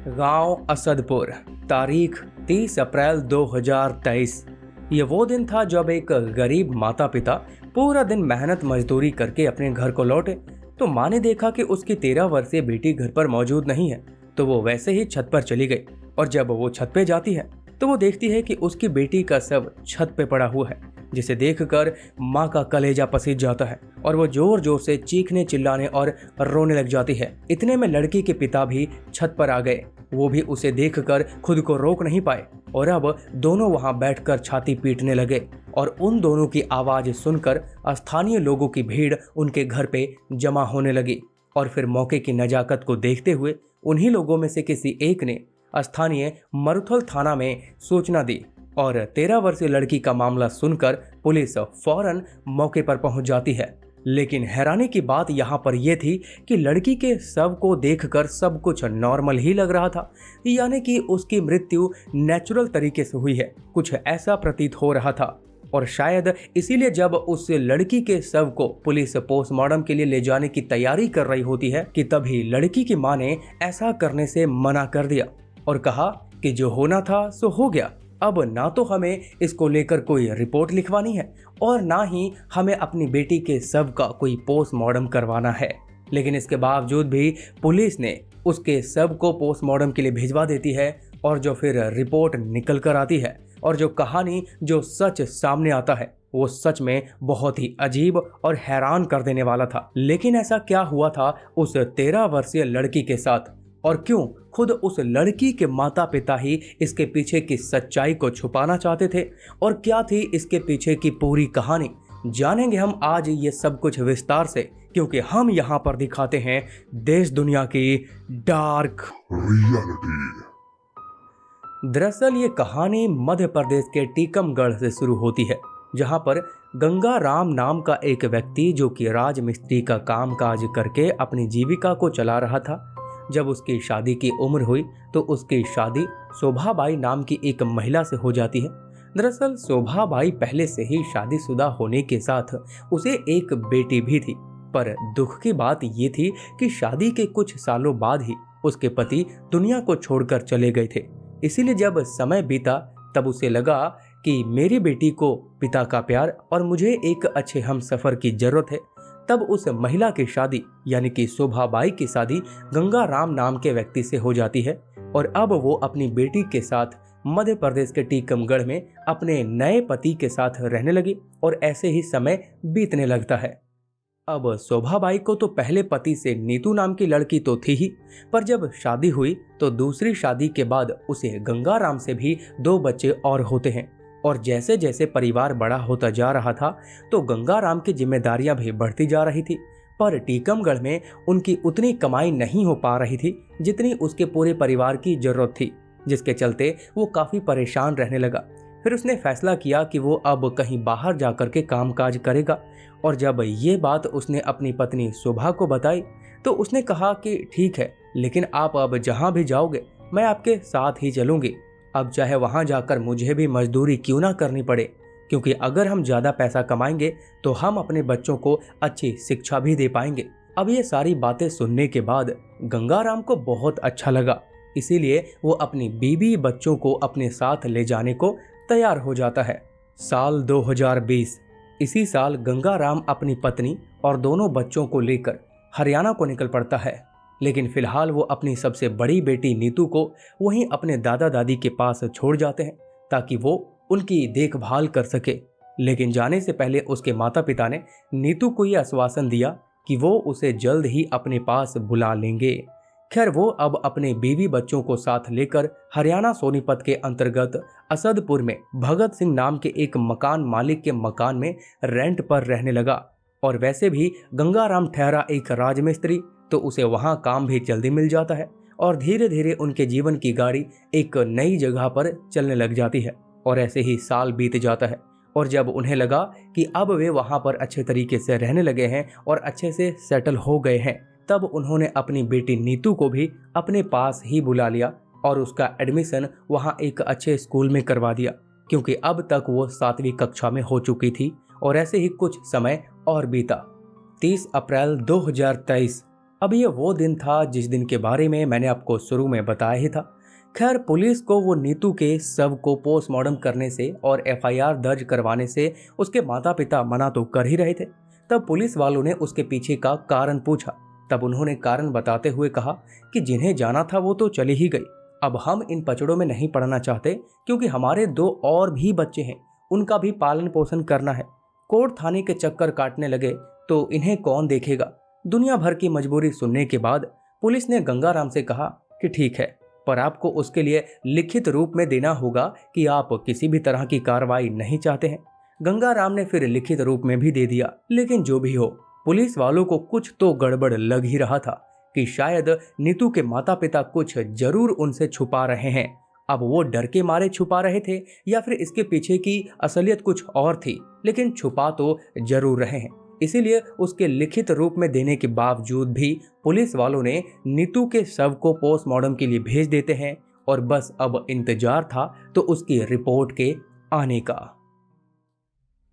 गांव असदपुर, तारीख 30 अप्रैल 2023। ये वो दिन था जब एक गरीब माता पिता पूरा दिन मेहनत मजदूरी करके अपने घर को लौटे तो माँ ने देखा कि उसकी 13 वर्षीय बेटी घर पर मौजूद नहीं है। तो वो वैसे ही छत पर चली गई और जब वो छत पे जाती है तो वो देखती है कि उसकी बेटी का शव छत पे पड़ा हुआ है, जिसे देखकर माँ का कलेजा पसीज जाता है और वो जोर जोर से चीखने चिल्लाने और रोने लग जाती है। इतने में लड़की के पिता भी छत पर आ गए। वो भी उसे देखकर खुद को रोक नहीं पाए और अब दोनों वहां बैठकर छाती पीटने लगे और उन दोनों की आवाज सुनकर स्थानीय लोगों की भीड़ उनके घर पे जमा होने लगी। और फिर मौके की नजाकत को देखते हुए उन्हीं लोगों में से किसी एक ने स्थानीय मरुथल थाना में सूचना दी और 13 वर्षीय लड़की का मामला सुनकर पुलिस फौरन मौके पर पहुंच जाती है। लेकिन हैरानी की बात यहाँ पर यह थी कि लड़की के शव को देखकर सब कुछ नॉर्मल ही लग रहा था, यानी कि उसकी मृत्यु नेचुरल तरीके से हुई है, कुछ ऐसा प्रतीत हो रहा था। और शायद इसीलिए जब उस लड़की के शव को पुलिस पोस्टमार्टम के लिए ले जाने की तैयारी कर रही होती है कि तभी लड़की की मां ने ऐसा करने से मना कर दिया और कहा कि जो होना था सो हो गया, अब ना तो हमें इसको लेकर कोई रिपोर्ट लिखवानी है और ना ही हमें अपनी बेटी के शव का कोई पोस्टमार्टम करवाना है। लेकिन इसके बावजूद भी पुलिस ने उसके शव को पोस्टमार्टम के लिए भिजवा देती है और जो फिर रिपोर्ट निकल कर आती है और जो कहानी जो सच सामने आता है वो सच में बहुत ही अजीब और हैरान कर देने वाला था। लेकिन ऐसा क्या हुआ था उस 13 वर्षीय लड़की के साथ और क्यों खुद उस लड़की के माता पिता ही इसके पीछे की सच्चाई को छुपाना चाहते थे और क्या थी इसके पीछे की पूरी कहानी, जानेंगे हम आज ये सब कुछ विस्तार से, क्योंकि हम यहाँ पर दिखाते हैं देश दुनिया की डार्क रियलिटी। दरअसल ये कहानी मध्य प्रदेश के टीकमगढ़ से शुरू होती है, जहाँ पर गंगा राम नाम का एक व्यक्ति जो कि राजमिस्त्री का कामकाज करके अपनी जीविका को चला रहा था। जब उसकी शादी की उम्र हुई तो उसकी शादी शोभाबाई नाम की एक महिला से हो जाती है। दरअसल शोभाबाई पहले से ही शादीशुदा होने के साथ उसे एक बेटी भी थी, पर दुख की बात ये थी कि शादी के कुछ सालों बाद ही उसके पति दुनिया को छोड़कर चले गए थे। इसीलिए जब समय बीता तब उसे लगा कि मेरी बेटी को पिता का प्यार और मुझे एक अच्छे हमसफर की जरूरत है। तब उस महिला की शादी यानी कि शोभाबाई की शादी गंगा राम नाम के व्यक्ति से हो जाती है और अब वो अपनी बेटी के साथ मध्य प्रदेश के टीकमगढ़ में अपने नए पति के साथ रहने लगी और ऐसे ही समय बीतने लगता है। अब शोभाबाई को तो पहले पति से नीतू नाम की लड़की तो थी ही, पर जब शादी हुई तो दूसरी शादी के बाद उसे गंगाराम से भी 2 बच्चे और होते हैं। और जैसे जैसे परिवार बड़ा होता जा रहा था तो गंगाराम की जिम्मेदारियां भी बढ़ती जा रही थी, पर टीकमगढ़ में उनकी उतनी कमाई नहीं हो पा रही थी जितनी उसके पूरे परिवार की जरूरत थी, जिसके चलते वो काफ़ी परेशान रहने लगा। फिर उसने फैसला किया कि वो अब कहीं बाहर जाकर के कामकाज करेगा और जब ये बात उसने अपनी पत्नी शोभा को बताई तो उसने कहा कि ठीक है, लेकिन आप अब जहाँ भी जाओगे मैं आपके साथ ही चलूँगी, अब चाहे वहाँ जाकर मुझे भी मजदूरी क्यों ना करनी पड़े, क्योंकि अगर हम ज़्यादा पैसा कमाएंगे तो हम अपने बच्चों को अच्छी शिक्षा भी दे पाएंगे। अब ये सारी बातें सुनने के बाद गंगाराम को बहुत अच्छा लगा, इसीलिए वो अपनी बीवी बच्चों को अपने साथ ले जाने को तैयार हो जाता है। साल 2020। इसी साल गंगाराम अपनी पत्नी और दोनों बच्चों को लेकर हरियाणा को निकल पड़ता है, लेकिन फिलहाल वो अपनी सबसे बड़ी बेटी नीतू को वहीं अपने दादा दादी के पास छोड़ जाते हैं ताकि वो उनकी देखभाल कर सके। लेकिन जाने से पहले उसके माता पिता ने नीतू को यह आश्वासन दिया कि वो उसे जल्द ही अपने पास बुला लेंगे। खैर वो अब अपने बीवी बच्चों को साथ लेकर हरियाणा सोनीपत के अंतर्गत असदपुर में भगत सिंह नाम के एक मकान मालिक के मकान में रेंट पर रहने लगा। और वैसे भी गंगाराम ठहरा एक राजमिस्त्री, तो उसे वहां काम भी जल्दी मिल जाता है और धीरे धीरे उनके जीवन की गाड़ी एक नई जगह पर चलने लग जाती है। और ऐसे ही साल बीत जाता है और जब उन्हें लगा कि अब वे वहां पर अच्छे तरीके से रहने लगे हैं और अच्छे से सेटल हो गए हैं, तब उन्होंने अपनी बेटी नीतू को भी अपने पास ही बुला लिया और उसका एडमिशन वहां एक अच्छे स्कूल में करवा दिया, क्योंकि अब तक वो 7वीं कक्षा में हो चुकी थी। और ऐसे ही कुछ समय और बीता। 30 अप्रैल 2023 अब ये वो दिन था जिस दिन के बारे में मैंने आपको शुरू में बताया ही था। खैर, पुलिस को वो नीतू के शव को पोस्टमार्टम करने से और एफआईआर दर्ज करवाने से उसके माता पिता मना तो कर ही रहे थे। तब पुलिस वालों ने उसके पीछे का कारण पूछा। तब उन्होंने कारण बताते हुए कहा कि जिन्हें जाना था वो तो चली ही गई, अब हम इन पचड़ों में नहीं पड़ना चाहते क्योंकि हमारे 2 और भी बच्चे हैं, उनका भी पालन पोषण करना है। कोर्ट थाने के चक्कर काटने लगे तो इन्हें कौन देखेगा। दुनिया भर की मजबूरी सुनने के बाद पुलिस ने गंगाराम से कहा कि ठीक है, पर आपको उसके लिए लिखित रूप में देना होगा कि आप किसी भी तरह की कार्रवाई नहीं चाहते हैं। गंगाराम ने फिर लिखित रूप में भी दे दिया। लेकिन जो भी हो, पुलिस वालों को कुछ तो गड़बड़ लग ही रहा था कि शायद नीतू के माता पिता कुछ जरूर उनसे छुपा रहे हैं। अब वो डर के मारे छुपा रहे थे या फिर इसके पीछे की असलियत कुछ और थी, लेकिन छुपा तो जरूर रहे हैं। इसीलिए उसके लिखित रूप में देने के बावजूद भी पुलिस वालों ने नीतू के शव को पोस्टमार्टम के लिए भेज देते हैं और बस अब इंतजार था तो उसकी रिपोर्ट के आने का।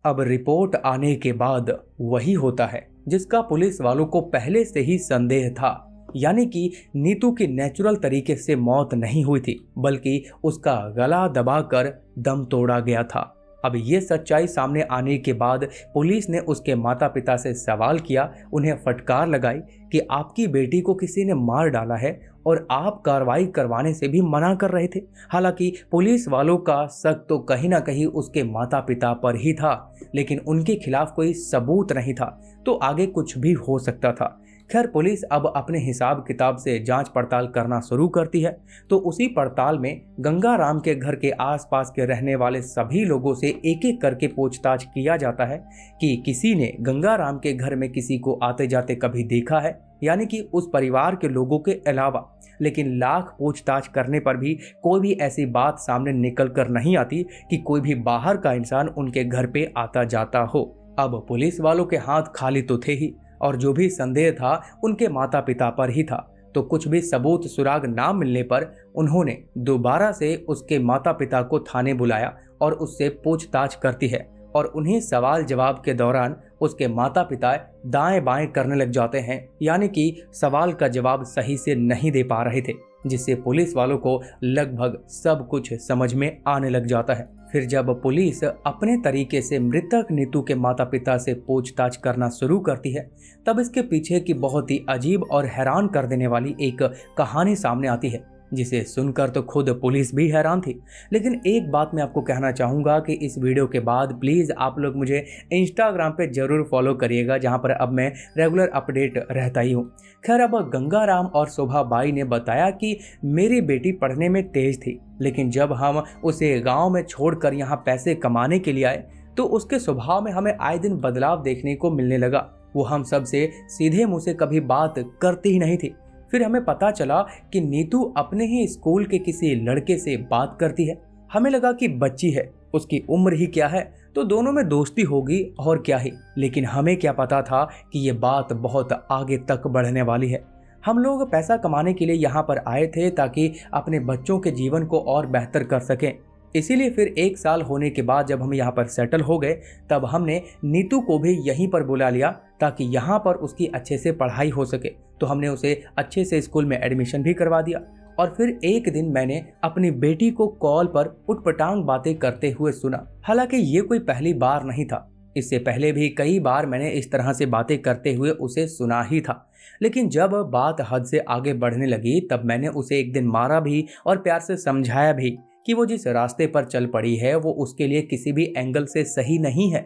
अब रिपोर्ट आने के बाद वही होता है जिसका पुलिस वालों को पहले से ही संदेह था, यानी कि नीतू की नेचुरल तरीके से मौत नहीं हुई थी, बल्कि उसका गला दबाकर दम तोड़ा गया था। अब ये सच्चाई सामने आने के बाद पुलिस ने उसके माता पिता से सवाल किया, उन्हें फटकार लगाई कि आपकी बेटी को किसी ने मार डाला है और आप कार्रवाई करवाने से भी मना कर रहे थे। हालांकि पुलिस वालों का शक तो कहीं ना कहीं उसके माता पिता पर ही था, लेकिन उनके खिलाफ कोई सबूत नहीं था, तो आगे कुछ भी हो सकता था। खैर, पुलिस अब अपने हिसाब किताब से जांच पड़ताल करना शुरू करती है। तो उसी पड़ताल में गंगाराम के घर के आसपास के रहने वाले सभी लोगों से एक एक करके पूछताछ किया जाता है कि किसी ने गंगाराम के घर में किसी को आते जाते कभी देखा है, यानी कि उस परिवार के लोगों के अलावा। लेकिन लाख पूछताछ करने पर भी कोई भी ऐसी बात सामने निकल कर नहीं आती कि कोई भी बाहर का इंसान उनके घर पे आता जाता हो। अब पुलिस वालों के हाथ खाली तो थे ही, और जो भी संदेह था उनके माता पिता पर ही था। तो कुछ भी सबूत सुराग ना मिलने पर उन्होंने दोबारा से उसके माता पिता को थाने बुलाया और उससे पूछताछ करती है। और उन्हीं सवाल जवाब के दौरान उसके माता पिता दाएं बाएं करने लग जाते हैं, यानी कि सवाल का जवाब सही से नहीं दे पा रहे थे, जिससे पुलिस वालों को लगभग सब कुछ समझ में आने लग जाता है। फिर जब पुलिस अपने तरीके से मृतक नीतू के माता पिता से पूछताछ करना शुरू करती है, तब इसके पीछे की बहुत ही अजीब और हैरान कर देने वाली एक कहानी सामने आती है, जिसे सुनकर तो खुद पुलिस भी हैरान थी। लेकिन एक बात मैं आपको कहना चाहूँगा कि इस वीडियो के बाद प्लीज़ आप लोग मुझे इंस्टाग्राम पे ज़रूर फॉलो करिएगा, जहाँ पर अब मैं रेगुलर अपडेट रहता ही हूँ। खैर, अब गंगाराम और शोभा बाई ने बताया कि मेरी बेटी पढ़ने में तेज थी, लेकिन जब हम उसे गाँव में छोड़कर यहाँ पैसे कमाने के लिए आए तो उसके स्वभाव में हमें आए दिन बदलाव देखने को मिलने लगा। वो हम सब से सीधे मुँह से कभी बात करती ही नहीं थी। फिर हमें पता चला कि नीतू अपने ही स्कूल के किसी लड़के से बात करती है। हमें लगा कि बच्ची है, उसकी उम्र ही क्या है, तो दोनों में दोस्ती होगी और क्या ही। लेकिन हमें क्या पता था कि ये बात बहुत आगे तक बढ़ने वाली है। हम लोग पैसा कमाने के लिए यहाँ पर आए थे ताकि अपने बच्चों के जीवन को और बेहतर कर सकें। इसीलिए फिर 1 साल होने के बाद जब हम यहाँ पर सेटल हो गए, तब हमने नीतू को भी यहीं पर बुला लिया ताकि यहाँ पर उसकी अच्छे से पढ़ाई हो सके। तो हमने उसे अच्छे से स्कूल में एडमिशन भी करवा दिया। और फिर एक दिन मैंने अपनी बेटी को कॉल पर उटपटांग बातें करते हुए सुना। हालांकि ये कोई पहली बार नहीं था, इससे पहले भी कई बार मैंने इस तरह से बातें करते हुए उसे सुना ही था। लेकिन जब बात हद से आगे बढ़ने लगी, तब मैंने उसे एक दिन मारा भी और प्यार से समझाया भी कि वो जिस रास्ते पर चल पड़ी है वो उसके लिए किसी भी एंगल से सही नहीं है।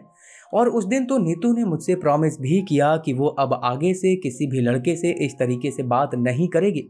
और उस दिन तो नीतू ने मुझसे प्रॉमिस भी किया कि वो अब आगे से किसी भी लड़के से इस तरीके से बात नहीं करेगी।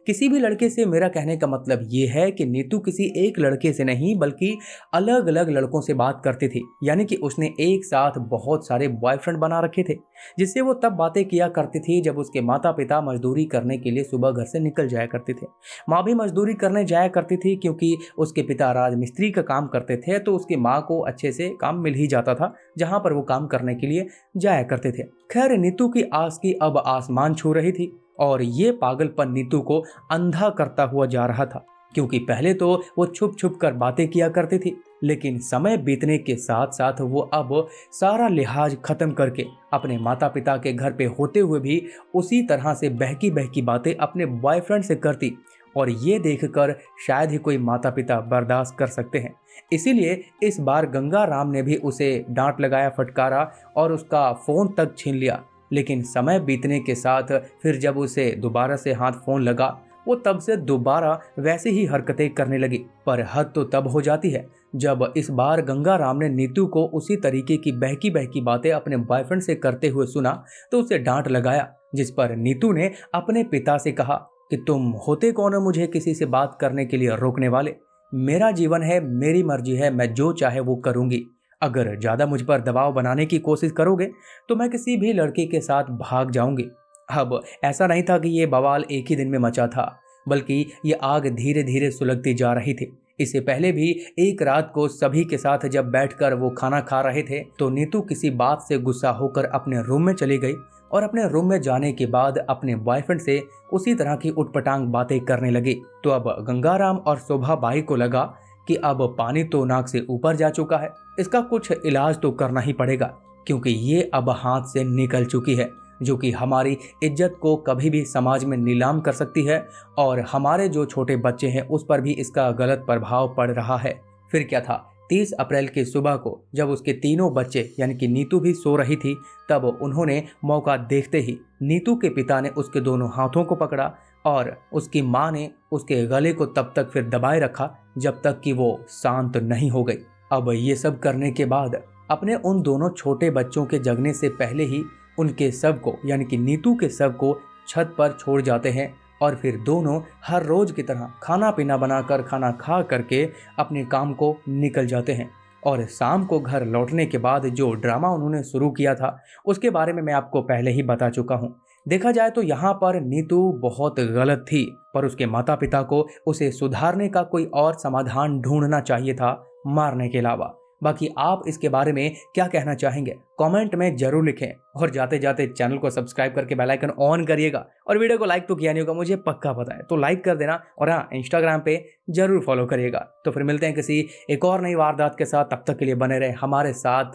किसी भी लड़के से, मेरा कहने का मतलब ये है कि नीतू किसी एक लड़के से नहीं बल्कि अलग अलग लड़कों से बात करती थी। यानी कि उसने एक साथ बहुत सारे बॉयफ्रेंड बना रखे थे, जिससे वो तब बातें किया करती थी जब उसके माता पिता मजदूरी करने के लिए सुबह घर से निकल जाया करते थे। माँ भी मजदूरी करने जाया करती थी क्योंकि उसके पिता राजमिस्त्री का काम करते थे, तो उसकी माँ को अच्छे से काम मिल ही जाता था जहाँ पर वो काम करने के लिए जाया करते थे। खैर, नीतू की आस की अब आसमान छू रही थी और ये पागलपन नीतू को अंधा करता हुआ जा रहा था। क्योंकि पहले तो वो छुप छुप कर बातें किया करती थी, लेकिन समय बीतने के साथ साथ वो अब सारा लिहाज खत्म करके अपने माता पिता के घर पे होते हुए भी उसी तरह से बहकी बहकी बातें अपने बॉयफ्रेंड से करती। और ये देखकर शायद ही कोई माता पिता बर्दाश्त कर सकते हैं। इसीलिए इस बार गंगा राम ने भी उसे डांट लगाया, फटकारा और उसका फोन तक छीन लिया। लेकिन समय बीतने के साथ फिर जब उसे दोबारा से हाथ फोन लगा, वो तब से दोबारा वैसे ही हरकतें करने लगी। पर हद तो तब हो जाती है जब इस बार गंगा राम ने नीतू को उसी तरीके की बहकी बहकी बातें अपने बॉयफ्रेंड से करते हुए सुना तो उसे डांट लगाया, जिस पर नीतू ने अपने पिता से कहा कि तुम होते कौन हो मुझे किसी से बात करने के लिए रोकने वाले। मेरा जीवन है, मेरी मर्जी है, मैं जो चाहे वो करूंगी। अगर ज्यादा मुझ पर दबाव बनाने की कोशिश करोगे तो मैं किसी भी लड़की के साथ भाग जाऊंगी। अब ऐसा नहीं था कि ये बवाल एक ही दिन में मचा था, बल्कि ये आग धीरे धीरे सुलगती जा रही थी। इससे पहले भी एक रात को सभी के साथ जब बैठकर वो खाना खा रहे थे तो नीतू किसी बात से गुस्सा होकर अपने रूम में चली गई और अपने रूम में जाने के बाद अपने बॉयफ्रेंड से उसी तरह की उटपटांग बातें करने लगी। तो अब गंगाराम और शोभा बाई को लगा कि अब पानी तो नाक से ऊपर जा चुका है, इसका कुछ इलाज तो करना ही पड़ेगा, क्योंकि ये अब हाथ से निकल चुकी है, जो कि हमारी इज्जत को कभी भी समाज में नीलाम कर सकती है और हमारे जो छोटे बच्चे हैं उस पर भी इसका गलत प्रभाव पड़ रहा है। फिर क्या था, 30 अप्रैल की सुबह को जब उसके तीनों बच्चे यानी कि नीतू भी सो रही थी, तब उन्होंने मौका देखते ही नीतू के पिता ने उसके दोनों हाथों को पकड़ा और उसकी माँ ने उसके गले को तब तक फिर दबाए रखा जब तक कि वो शांत नहीं हो गई। अब ये सब करने के बाद अपने उन दोनों छोटे बच्चों के जगने से पहले ही उनके शव को यानी कि नीतू के शव को छत पर छोड़ जाते हैं और फिर दोनों हर रोज की तरह खाना पीना बनाकर खाना खा करके अपने काम को निकल जाते हैं। और शाम को घर लौटने के बाद जो ड्रामा उन्होंने शुरू किया था उसके बारे में मैं आपको पहले ही बता चुका हूँ। देखा जाए तो यहाँ पर नीतू बहुत गलत थी, पर उसके माता पिता को उसे सुधारने का कोई और समाधान ढूंढना चाहिए था मारने के अलावा। बाकी आप इसके बारे में क्या कहना चाहेंगे कमेंट में जरूर लिखें, और जाते जाते चैनल को सब्सक्राइब करके बेल आइकन ऑन करिएगा। और वीडियो को लाइक तो किया नहीं होगा मुझे पक्का पता है, तो लाइक कर देना और हाँ इंस्टाग्राम पे जरूर फॉलो करिएगा। तो फिर मिलते हैं किसी एक और नई वारदात के साथ, तब तक के लिए बने रहे हमारे साथ।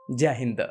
जय हिंद।